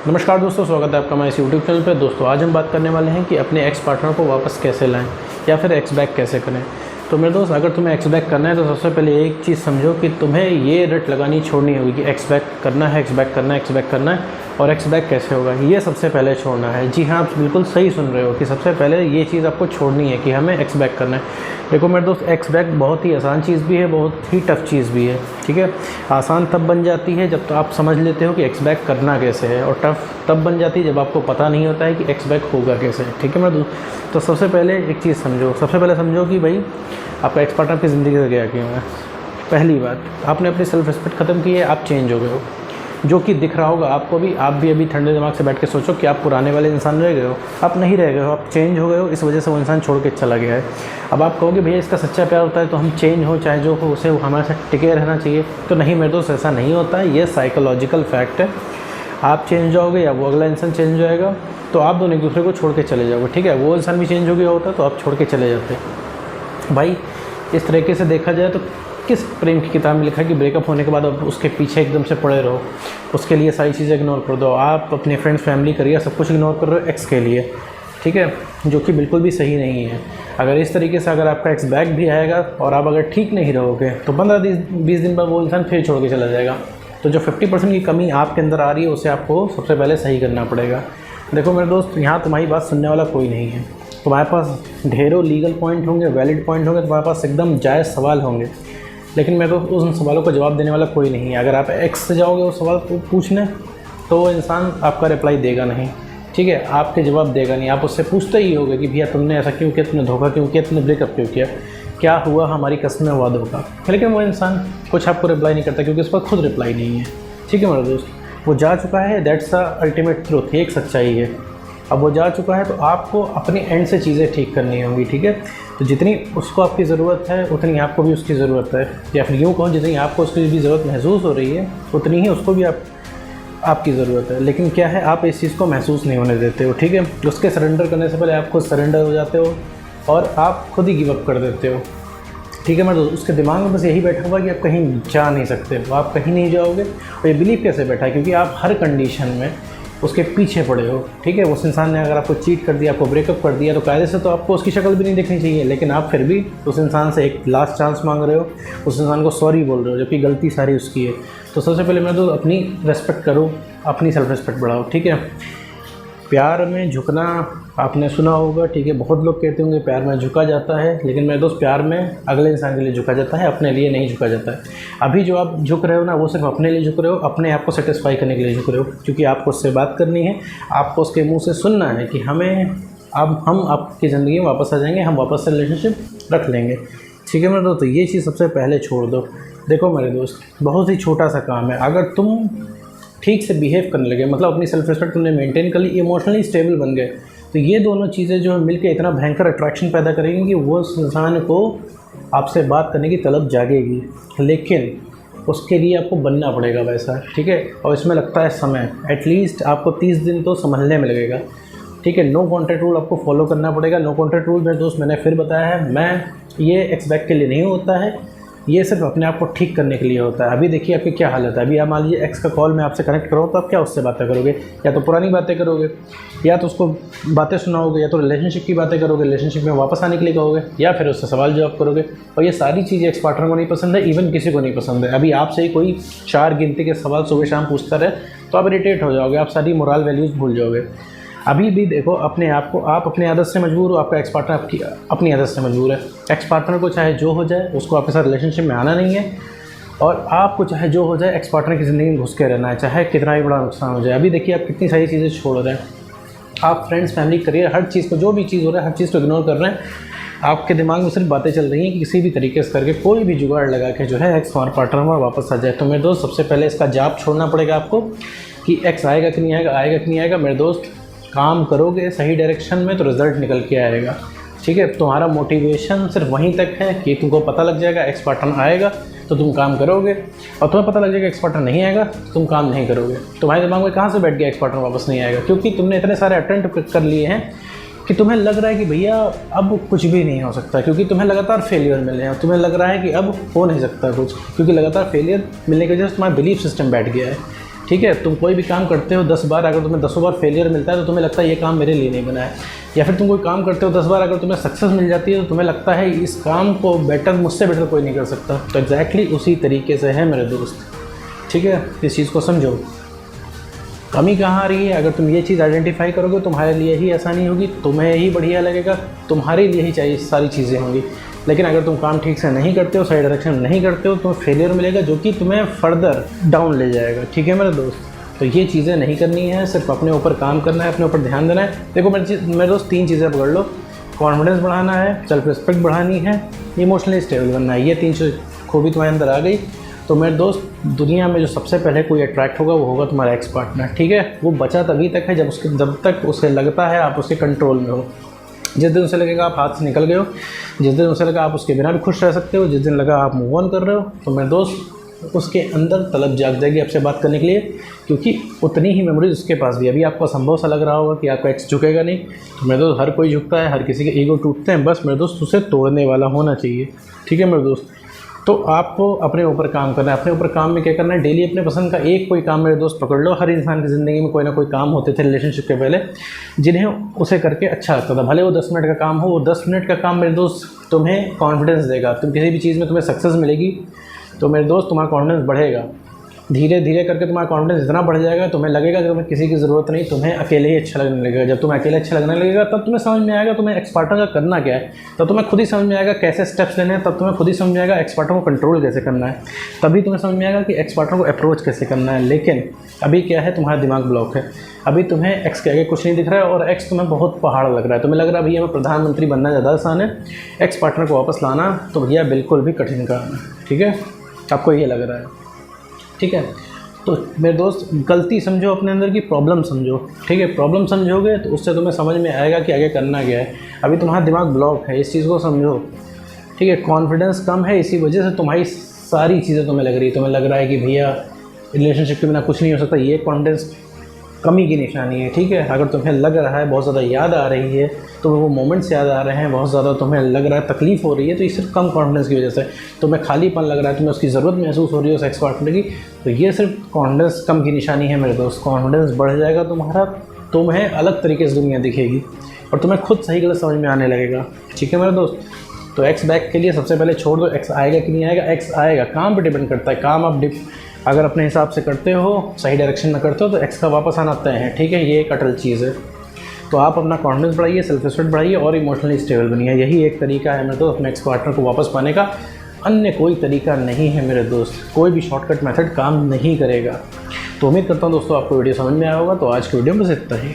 नमस्कार दोस्तों, स्वागत है आपका हमारे इस यूट्यूब चैनल पर। दोस्तों आज हम बात करने वाले हैं कि अपने एक्स पार्टनर को वापस कैसे लाएं या फिर एक्स बैक कैसे करें। तो मेरे दोस्त, अगर तुम्हें एक्स बैक करना है तो सबसे पहले एक चीज़ समझो कि तुम्हें ये रट लगानी छोड़नी होगी कि एक्स बैक करना है, एक्स बैक करना है, एक्स बैक करना है और एक्स बैक कैसे होगा, ये सबसे पहले छोड़ना है। जी हाँ, आप बिल्कुल सही सुन रहे हो कि सबसे पहले ये चीज़ आपको छोड़नी है कि हमें एक्स बैक करना है। देखो मेरे दोस्त, एक्स बैक बहुत ही आसान चीज़ भी है, बहुत ही टफ़ चीज़ भी है। ठीक है, आसान तब बन जाती है जब तो आप समझ लेते हो कि एक्स बैक करना कैसे है, और टफ़ तब बन जाती है जब आपको पता नहीं होता है कि एक्स बैक होगा कैसे। ठीक है मेरे दोस्त, तो सबसे पहले एक चीज़ समझो, सबसे पहले समझो कि भाई आपका एक्स पार्टनर आपकी ज़िंदगी से गया क्यों है। पहली बात, आपने अपनी सेल्फ रिस्पेक्ट ख़त्म की है, आप चेंज हो गए हो, जो कि दिख रहा होगा आपको भी। आप भी अभी ठंडे दिमाग से बैठ के सोचो कि आप पुराने वाले इंसान रह गए हो। आप नहीं रह गए हो, आप चेंज हो गए हो, इस वजह से वो इंसान छोड़ के चला गया है। अब आप कहोगे भैया इसका सच्चा प्यार होता है तो हम चेंज हो चाहे जो हो, उसे हमारे साथ टिके रहना चाहिए। तो नहीं मेरे दोस्त, ऐसा नहीं होता है, ये साइकोलॉजिकल फैक्ट है। आप चेंज जाओगे या वो अगला इंसान चेंज हो जाएगा, तो आप दोनों एक दूसरे को छोड़ के चले जाओगे। ठीक है, वो इंसान भी चेंज हो गया होता तो आप छोड़ के चले जाते। भाई इस तरीके से देखा जाए तो किस प्रेम की किताब में लिखा है कि ब्रेकअप होने के बाद अब उसके पीछे एकदम से पड़े रहो, उसके लिए सारी चीज़ें इग्नोर कर दो। आप अपने फ्रेंड्स, फैमिली, करियर सब कुछ इग्नोर कर रहे हो एक्स के लिए। ठीक है, जो कि बिल्कुल भी सही नहीं है। अगर इस तरीके से अगर आपका एक्स बैक भी आएगा और आप अगर ठीक नहीं रहोगे तो 15-20 दिन बाद वो इंसान फिर छोड़ के चला जाएगा। तो जो 50% की कमी आपके अंदर आ रही है उसे आपको सबसे पहले सही करना पड़ेगा। देखो मेरे दोस्त, यहाँ तुम्हारी बात सुनने वाला कोई नहीं है। तुम्हारे पास ढेरों लीगल पॉइंट होंगे, वैलिड पॉइंट होंगे, तुम्हारे पास एकदम जायज़ सवाल होंगे, लेकिन मेरे को उन सवालों का जवाब देने वाला कोई नहीं है। अगर आप एक्स से जाओगे उस सवाल को पूछने तो वो इंसान आपका रिप्लाई देगा नहीं। ठीक है, आपके जवाब देगा नहीं। आप उससे पूछते ही होगे कि भैया तुमने ऐसा क्यों किया, तुमने धोखा क्यों किया, तुमने ब्रेकअप क्यों किया, क्या हुआ हमारी कसमें वादों का। लेकिन वो इंसान कुछ आपको रिप्लाई नहीं करता क्योंकि उस पर खुद रिप्लाई नहीं है। ठीक है मेरे दोस्त, वो जा चुका है, दैट्स द अल्टीमेट ट्रूथ, ये एक सच्चाई है। अब वो जा चुका है तो आपको अपने एंड से चीज़ें ठीक करनी होंगी। ठीक है, तो जितनी उसको आपकी ज़रूरत है उतनी आपको भी उसकी ज़रूरत है, या फिर यूँ कहूँ जितनी आपको उसकी भी ज़रूरत महसूस हो रही है उतनी ही उसको भी आपकी ज़रूरत है। लेकिन क्या है, आप इस चीज़ को महसूस नहीं होने देते हो। ठीक है, उसके सरेंडर करने से पहले आप खुद सरेंडर हो जाते हो और आप खुद ही गिव अप कर देते हो। ठीक है, मतलब उसके दिमाग में बस यही बैठा हुआ कि आप कहीं जा नहीं सकते हो, आप कहीं नहीं जाओगे। और ये बिलीव कैसे बैठा है, क्योंकि आप हर कंडीशन में उसके पीछे पड़े हो। ठीक है, उस इंसान ने अगर आपको चीट कर दिया, आपको ब्रेकअप कर दिया, तो कायदे से तो आपको उसकी शक्ल भी नहीं देखनी चाहिए, लेकिन आप फिर भी उस इंसान से एक लास्ट चांस मांग रहे हो, उस इंसान को सॉरी बोल रहे हो, जबकि गलती सारी उसकी है। तो सबसे पहले मैं तो अपनी रेस्पेक्ट करो, अपनी सेल्फ रिस्पेक्ट बढ़ाओ। ठीक है, प्यार में झुकना आपने सुना होगा। ठीक है, बहुत लोग कहते होंगे प्यार में झुका जाता है, लेकिन मेरे दोस्त प्यार में अगले इंसान के लिए झुका जाता है, अपने लिए नहीं झुका जाता है। अभी जो आप झुक रहे हो ना, वो सिर्फ अपने लिए झुक रहे हो, अपने आप को सेटिस्फाई करने के लिए झुक रहे हो, क्योंकि आपको उससे बात करनी है, आपको उसके मुंह से सुनना है कि अब हम आपकी ज़िंदगी में वापस आ जाएंगे, हम वापस से रिलेशनशिप रख लेंगे। ठीक है मेरे दोस्त, तो ये चीज़ सबसे पहले छोड़ दो। देखो मेरे दोस्त, बहुत ही छोटा सा काम है। अगर तुम ठीक से बिहेव करने लगे, मतलब अपनी सेल्फ रिस्पेक्ट तुमने मेंटेन कर ली, इमोशनली स्टेबल बन गए, तो ये दोनों चीज़ें जो मिलकर इतना भयंकर अट्रैक्शन पैदा करेंगी कि वो उस इंसान को आपसे बात करने की तलब जागेगी। लेकिन उसके लिए आपको बनना पड़ेगा वैसा। ठीक है, और इसमें लगता है समय, एटलीस्ट आपको 30 दिन तो संभलने में लगेगा। ठीक है, नो कॉन्टैक्ट रूल आपको फॉलो करना पड़ेगा। नो कॉन्टैक्ट रूल मेरे दोस्त मैंने फिर बताया है, ये एक्स बैक के लिए नहीं होता है, ये सिर्फ अपने आप को ठीक करने के लिए होता है। अभी देखिए आपकी क्या हालत है। अभी आप मान लीजिए एक्स का कॉल मैं आपसे कनेक्ट करूँ तो आप क्या उससे बातें करोगे, या तो पुरानी बातें करोगे, या तो उसको बातें सुनाओगे, या तो रिलेशनशिप की बातें करोगे, रिलेशनशिप में वापस आने के लिए कहोगे, या फिर उससे सवाल जवाब करोगे। और ये सारी चीज़ें एक्स पार्टनर को नहीं पसंद है, इवन किसी को नहीं पसंद है। अभी आपसे ही कोई 4 गिनती के सवाल सुबह शाम पूछता रहे तो आप इरिटेट हो जाओगे, आप सारी मोरल वैल्यूज़ भूल जाओगे। अभी भी देखो अपने आप को, आप अपनी आदत से मजबूर हो, आपका एक्स पार्टनर आपकी अपनी आदत से मजबूर है। एक्स पार्टनर को चाहे जो हो जाए, उसको आपके साथ रिलेशनशिप में आना नहीं है, और आपको चाहे जो हो जाए एक्स पार्टनर की ज़िंदगी में घुस के रहना है, चाहे कितना ही बड़ा नुकसान हो जाए। अभी देखिए आप कितनी सारी चीज़ें छोड़ रहे हैं, आप फ्रेंड्स, फैमिली, करियर, हर चीज़ को, जो भी चीज़ हो रहा है हर चीज़ को इग्नोर कर रहे हैं। आपके दिमाग में सिर्फ बातें चल रही हैं कि किसी भी तरीके से करके कोई भी जुगाड़ लगा के जो है एक्स पार्टनर में वापस आ जाए। तो मेरे दोस्त सबसे पहले इसका जाप छोड़ना पड़ेगा आपको कि एक्स आएगा कि नहीं आएगा, आएगा कि नहीं आएगा। मेरे दोस्त काम करोगे सही डायरेक्शन में तो रिज़ल्ट निकल के आएगा। ठीक है, तुम्हारा मोटिवेशन सिर्फ वहीं तक है कि तुमको पता लग जाएगा एक्स पार्टनर आएगा तो तुम काम करोगे, और तुम्हें पता लग जाएगा एक्स पार्टनर नहीं आएगा तो तुम काम नहीं करोगे। तुम्हारे दिमाग में कहाँ से बैठ गया एक्स पार्टनर वापस नहीं आएगा, क्योंकि तुमने इतने सारे अटेम्प्ट कर लिए हैं कि तुम्हें लग रहा है कि भैया अब कुछ भी नहीं हो सकता, क्योंकि तुम्हें लगातार फेलियर मिले हैं। तुम्हें लग रहा है कि अब हो नहीं सकता कुछ, क्योंकि लगातार फेलियर मिलने की वजह से तुम्हारा बिलीफ सिस्टम बैठ गया है। ठीक है, तुम कोई भी काम करते हो 10 बार, अगर तुम्हें 10 बार फेलियर मिलता है तो तुम्हें लगता है ये काम मेरे लिए नहीं बना है। या फिर तुम कोई काम करते हो 10 बार, अगर तुम्हें सक्सेस मिल जाती है तो तुम्हें लगता है इस काम को मुझसे बेटर कोई नहीं कर सकता। तो एग्जैक्टली उसी तरीके से है मेरे दोस्त, ठीक है। इस चीज़ को समझो, कमी कहाँ आ रही है। अगर तुम ये चीज़ आइडेंटिफाई करोगे तुम्हारे लिए ही आसानी होगी, तुम्हें ही बढ़िया लगेगा, तुम्हारे लिए ही चाहिए सारी चीज़ें होंगी। लेकिन अगर तुम काम ठीक से नहीं करते हो, सही डायरेक्शन नहीं करते हो, तुम्हें फेलियर मिलेगा जो कि तुम्हें फर्दर डाउन ले जाएगा, ठीक है मेरे दोस्त। तो ये चीज़ें नहीं करनी है, सिर्फ अपने ऊपर काम करना है, अपने ऊपर ध्यान देना है। देखो मेरे दोस्त 3 चीज़ें पकड़ लो, कॉन्फिडेंस बढ़ाना है, सेल्फ रिस्पेक्ट बढ़ानी है, इमोशनली स्टेबल बनना है। ये 3 खूबी तुम्हारे अंदर आ गई तो मेरे दोस्त, दुनिया में जो सबसे पहले कोई अट्रैक्ट होगा वो होगा तुम्हारा एक्स पार्टनर, ठीक है। वो बचा तभी तक है जब तक उसे लगता है आप उसके कंट्रोल में हो। जिस दिन उसे लगेगा आप हाथ से निकल गए हो, जिस दिन उसे लगा आप उसके बिना भी खुश रह सकते हो, जिस दिन लगा आप मूव ऑन कर रहे हो, तो मेरे दोस्त उसके अंदर तलब जाग जाएगी आपसे बात करने के लिए, क्योंकि उतनी ही मेमोरीज उसके पास भी। अभी आपको असंभव सा लग रहा होगा कि आपका एक्स झुकेगा नहीं, तो मेरे दोस्त हर कोई झुकता है, हर किसी के ईगो टूटते हैं, बस मेरे दोस्त उसे तोड़ने वाला होना चाहिए, ठीक है मेरे दोस्त। तो आपको अपने ऊपर काम करना है। अपने ऊपर काम में क्या करना है, डेली अपने पसंद का एक कोई काम मेरे दोस्त पकड़ लो। हर इंसान की ज़िंदगी में कोई ना कोई काम होते थे रिलेशनशिप के पहले, जिन्हें उसे करके अच्छा लगता था। भले वो 10 मिनट का काम हो, वो 10 मिनट का काम मेरे दोस्त तुम्हें कॉन्फिडेंस देगा। तुम किसी भी चीज़ में तुम्हें सक्सेस मिलेगी तो मेरे दोस्त तुम्हारा कॉन्फिडेंस बढ़ेगा। धीरे धीरे करके तुम्हारा कॉन्फिडेंस इतना बढ़ जाएगा, तुम्हें लगेगा कि तुम्हें किसी की ज़रूरत नहीं, तुम्हें अकेले ही अच्छा लगने लगेगा। जब तुम्हें अकेले अच्छा लगने लगेगा तब तुम्हें समझ में आएगा तुम्हें एक्स पार्टनर का करना क्या है। तब तुम्हें खुद ही समझ में आएगा कैसे स्टेप्स लेने हैं। तब तुम्हें खुद ही समझ में आएगा एक्स पार्टनर को कंट्रोल कैसे करना है। तभी तुम्हें समझ में आएगा कि एक्स पार्टनर को अप्रोच कैसे करना है। लेकिन अभी क्या है, तुम्हारा दिमाग ब्लॉक है। अभी तुम्हें एक्स के आगे कुछ नहीं दिख रहा है और एक्स तुम्हें बहुत पहाड़ लग रहा है। तुम्हें लग रहा है भैया मैं प्रधानमंत्री बनना ज़्यादा आसान है, एक्स पार्टनर को वापस लाना तो भैया बिल्कुल भी कठिन काम है, ठीक है। आपको ये लग रहा है, ठीक है। तो मेरे दोस्त, गलती समझो अपने अंदर की, प्रॉब्लम समझो, ठीक है। प्रॉब्लम समझोगे तो उससे तुम्हें समझ में आएगा कि आगे करना क्या है। अभी तुम्हारा दिमाग ब्लॉक है, इस चीज़ को समझो, ठीक है। कॉन्फिडेंस कम है, इसी वजह से तुम्हारी सारी चीज़ें तुम्हें लग रही है। तुम्हें लग रहा है कि भैया रिलेशनशिप के बिना कुछ नहीं हो सकता। ये कॉन्फिडेंस कमी की निशानी है, ठीक है। अगर तुम्हें लग रहा है, बहुत ज़्यादा याद आ रही है, तो वो मोमेंट्स याद आ रहे हैं, बहुत ज़्यादा तुम्हें लग रहा है तकलीफ़ हो रही है, तो ये सिर्फ कम कॉन्फिडेंस की वजह से। तुम्हें खालीपन लग रहा है, तुम्हें उसकी ज़रूरत महसूस हो रही है उस एक्स पार्टनर की, तो ये सिर्फ कॉन्फिडेंस कम की निशानी है मेरे दोस्त। कॉन्फिडेंस बढ़ जाएगा तुम्हारा, तुम्हें अलग तरीके से दुनिया दिखेगी और तुम्हें खुद सही गलत समझ में आने लगेगा, ठीक है मेरे दोस्त। तो एक्स बैक के लिए सबसे पहले छोड़ दो, एक्स आएगा कि नहीं आएगा। एक्स आएगा, काम पे डिपेंड करता है। काम आप अगर अपने हिसाब से करते हो, सही डायरेक्शन में करते हो, तो एक्स का वापस आना तय है, ठीक है। ये एक अटल चीज़ है। तो आप अपना कॉन्फिडेंस बढ़ाइए, सेल्फ रिस्पेक्ट बढ़ाइए और इमोशनली स्टेबल बनिए। यही एक तरीका है मेरे दोस्त अपने एक्स पार्टनर को वापस पाने का। अन्य कोई तरीका नहीं है मेरे दोस्त। कोई भी शॉर्टकट मेथड काम नहीं करेगा। तो उम्मीद करता हूँ दोस्तों आपको वीडियो समझ में आया होगा। तो आज की वीडियो में बस इतना ही।